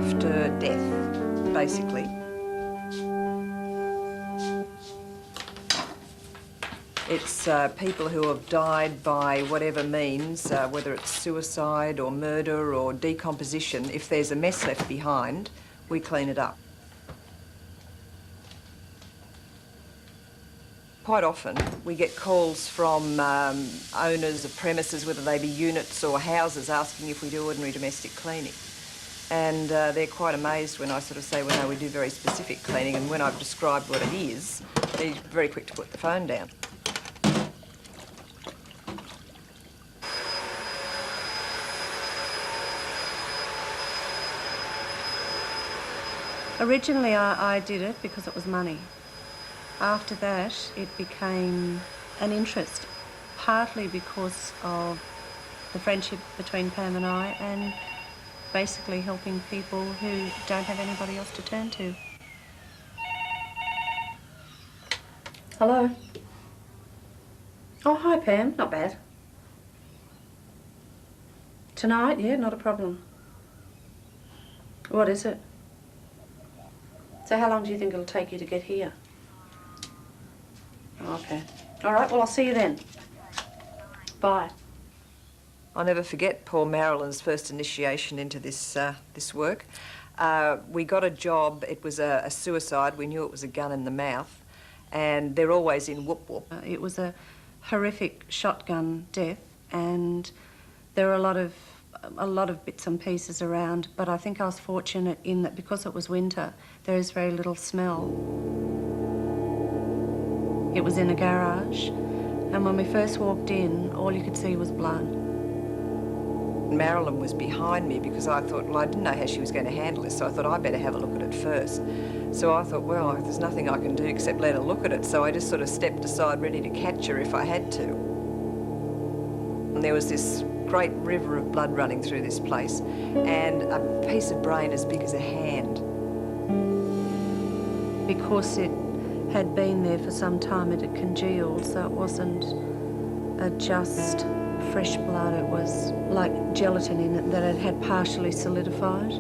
after death, basically. It's people who have died by whatever means, whether it's suicide or murder or decomposition. If there's a mess left behind, we clean it up. Quite often, we get calls from owners of premises, whether they be units or houses, asking if we do ordinary domestic cleaning. And they're quite amazed when I sort of say, well, no, we do very specific cleaning, and when I've described what it is, they're very quick to put the phone down. Originally, I did it because it was money. After that, it became an interest, partly because of the friendship between Pam and I, and basically helping people who don't have anybody else to turn to. Hello. Oh, hi, Pam. Not bad. Tonight? Yeah, not a problem. What is it? So how long do you think it'll take you to get here? Okay. All right, well, I'll see you then. Bye. I'll never forget poor Marilyn's first initiation into this, this work. We got a job. It was a suicide. We knew it was a gun in the mouth, and they're always in whoop-whoop. It was a horrific shotgun death, and there are a lot of bits and pieces around, but I think I was fortunate in that because it was winter, there is very little smell. It was in a garage, and when we first walked in, all you could see was blood. Marilyn was behind me because I thought, well, I didn't know how she was going to handle this, so I thought I'd better have a look at it first. So I thought, well, there's nothing I can do except let her look at it, so I just sort of stepped aside ready to catch her if I had to. And there was this great river of blood running through this place, and a piece of brain as big as a hand. Because it had been there for some time, it had congealed, so it wasn't just fresh blood, it was like gelatin in it that it had partially solidified.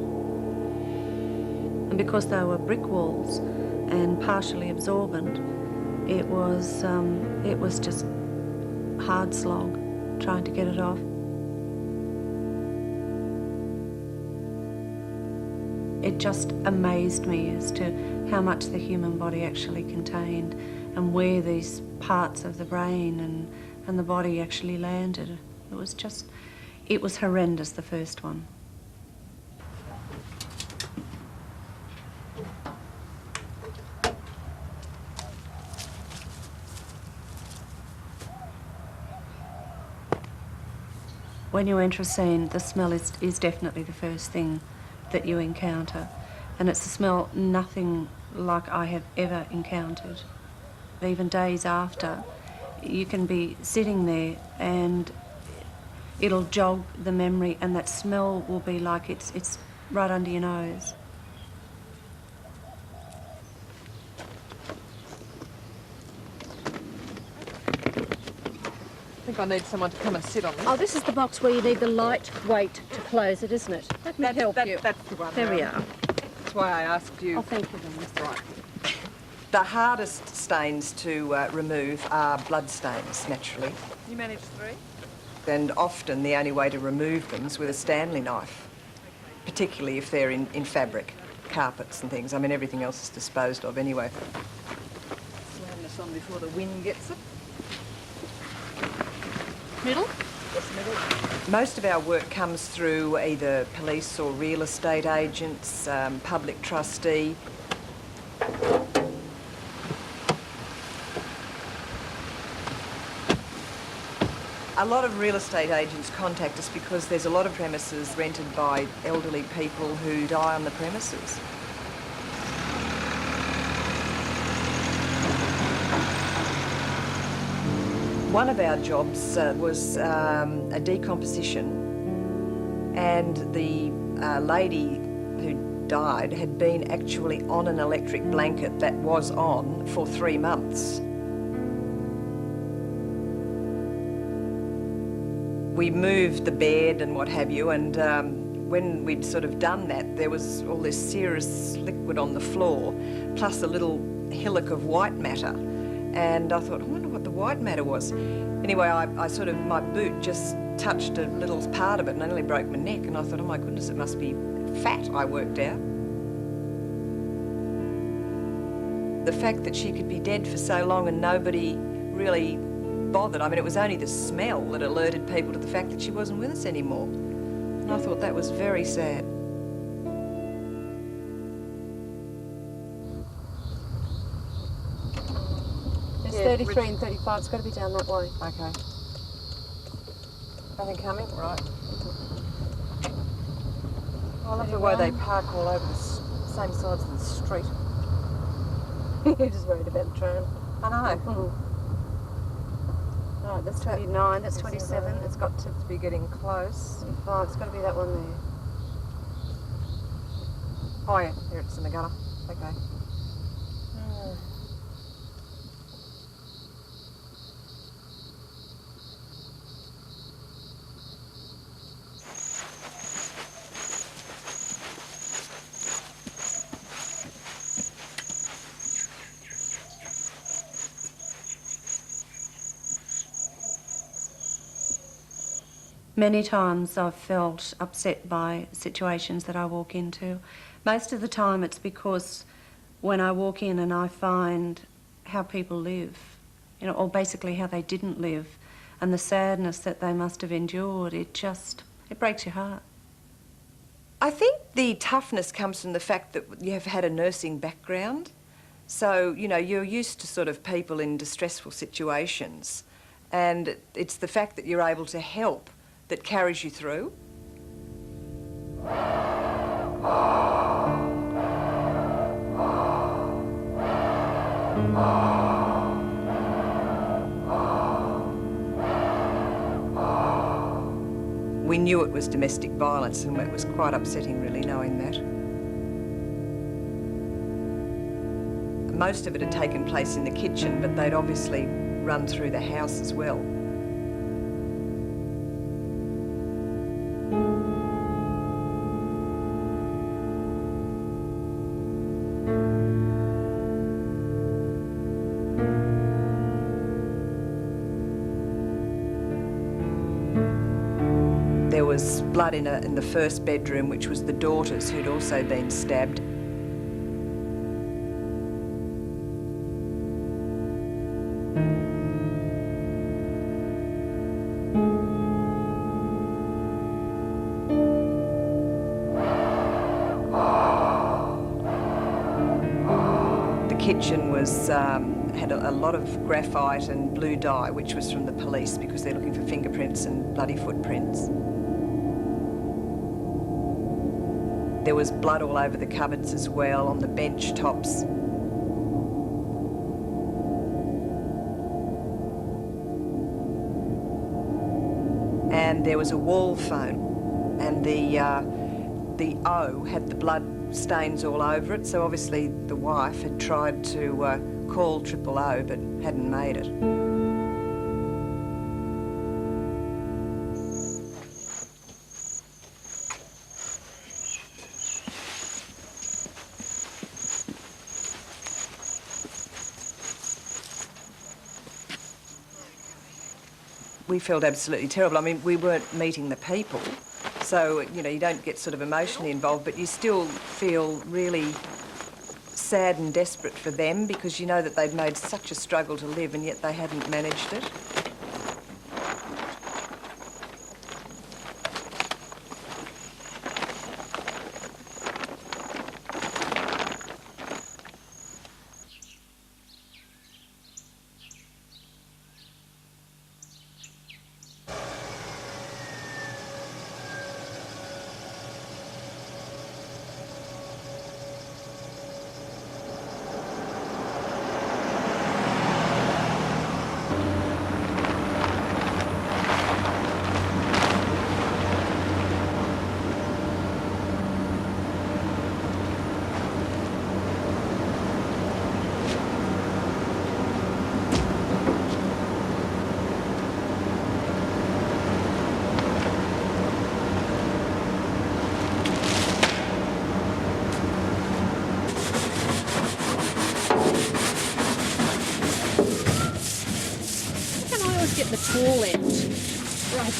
And because they were brick walls and partially absorbent, it was just hard slog trying to get it off. It just amazed me as to how much the human body actually contained and where these parts of the brain and the body actually landed. It was horrendous, the first one. When you enter a scene, the smell is definitely the first thing that you encounter. And it's a smell nothing like I have ever encountered. Even days after, you can be sitting there and it'll jog the memory, and that smell will be like it's right under your nose. I think I need someone to come and sit on this. Oh, this is the box where you need the light weight to close it, isn't it? Let me help you. That's the one. There we are. That's why I asked you. Oh, thank you then. That's right. The hardest stains to remove are blood stains, naturally. You managed 3? And often the only way to remove them is with a Stanley knife, particularly if they're in fabric, carpets and things. I mean, everything else is disposed of anyway. Slam this on before the wind gets it. Middle? Yes, middle. Most of our work comes through either police or real estate agents, public trustee. A lot of real estate agents contact us because there's a lot of premises rented by elderly people who die on the premises. One of our jobs was a decomposition, and the lady who died had been actually on an electric blanket that was on for 3 months. We moved the bed and what have you, and when we'd sort of done that, there was all this serous liquid on the floor, plus a little hillock of white matter. And I thought, I wonder what the white matter was. Anyway, I sort of, my boot just touched a little part of it and I nearly broke my neck. And I thought, oh my goodness, it must be fat, I worked out. The fact that she could be dead for so long and nobody really bothered. I mean, it was only the smell that alerted people to the fact that she wasn't with us anymore. And I thought that was very sad. There's 33 and 35. It's got to be down that way. Okay. Nothing coming? Right. I love the way they park all over the same sides of the street. You're just worried about the tram. I know. Right, that's 29, that's 27. It's got to be getting close. 25. It's got to be that one there. Oh yeah, here it's in the gutter. Okay. Many times I've felt upset by situations that I walk into. Most of the time it's because when I walk in and I find how people live, you know, or basically how they didn't live, and the sadness that they must have endured, it breaks your heart. I think the toughness comes from the fact that you have had a nursing background. So, you know, you're used to sort of people in distressful situations, and it's the fact that you're able to help that carries you through. We knew it was domestic violence, and it was quite upsetting, really, knowing that. Most of it had taken place in the kitchen, but they'd obviously run through the house as well. There was blood in the first bedroom, which was the daughter's, who'd also been stabbed. The kitchen was had a lot of graphite and blue dye, which was from the police because they're looking for fingerprints and bloody footprints. There was blood all over the cupboards as well, on the bench tops. And there was a wall phone, and the O had the blood stains all over it, so obviously the wife had tried to call 000 but hadn't made it. We felt absolutely terrible. I mean, we weren't meeting the people, so, you know, you don't get sort of emotionally involved, but you still feel really sad and desperate for them because you know that they'd made such a struggle to live and yet they hadn't managed it.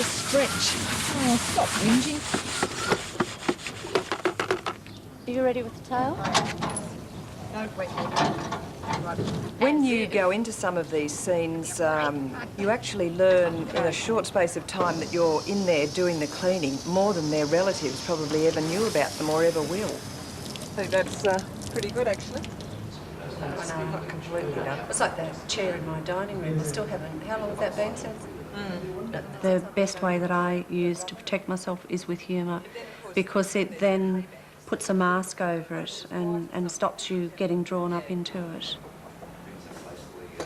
to stretch. Oh, stop whinging. Are you ready with the tail? Don't wet me. When you go into some of these scenes, you actually learn in a short space of time that you're in there doing the cleaning more than their relatives probably ever knew about them or ever will. I think that's pretty good, actually. It's not completely done. It's like that chair in my dining room. I still haven't. How long has that been since? The best way that I use to protect myself is with humour, because it then puts a mask over it and stops you getting drawn up into it.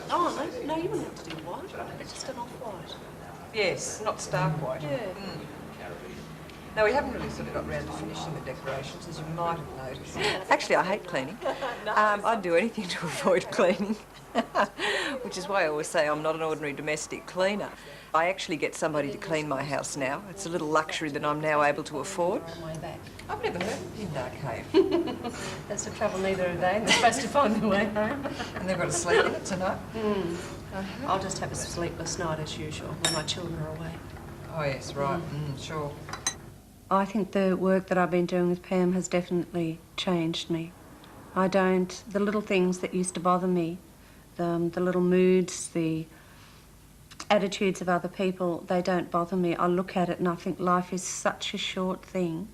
Oh, no, you wouldn't have to do white. It's just an off-white. Yes, not stark white. Yeah. No, we haven't really sort of got round to finishing the decorations, as you might have noticed. Actually, I hate cleaning. I'd do anything to avoid cleaning, which is why I always say I'm not an ordinary domestic cleaner. I actually get somebody to clean my house now. It's a little luxury that I'm now able to afford. Way back. I've never heard of Pindar Cave. That's the trouble, neither are they. They're supposed to find their way home. And they've got to sleep in it tonight? I'll just have a sleepless night as usual when my children are away. Oh, yes, right. Sure. I think the work that I've been doing with Pam has definitely changed me. The little things that used to bother me, the little moods, the attitudes of other people, they don't bother me. I look at it and I think life is such a short thing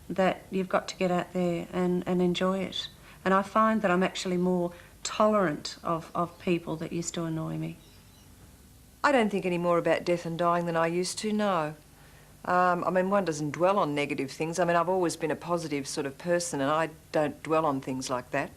that you've got to get out there and enjoy it. And I find that I'm actually more tolerant of people that used to annoy me. I don't think any more about death and dying than I used to, no. I mean, one doesn't dwell on negative things. I mean, I've always been a positive sort of person and I don't dwell on things like that.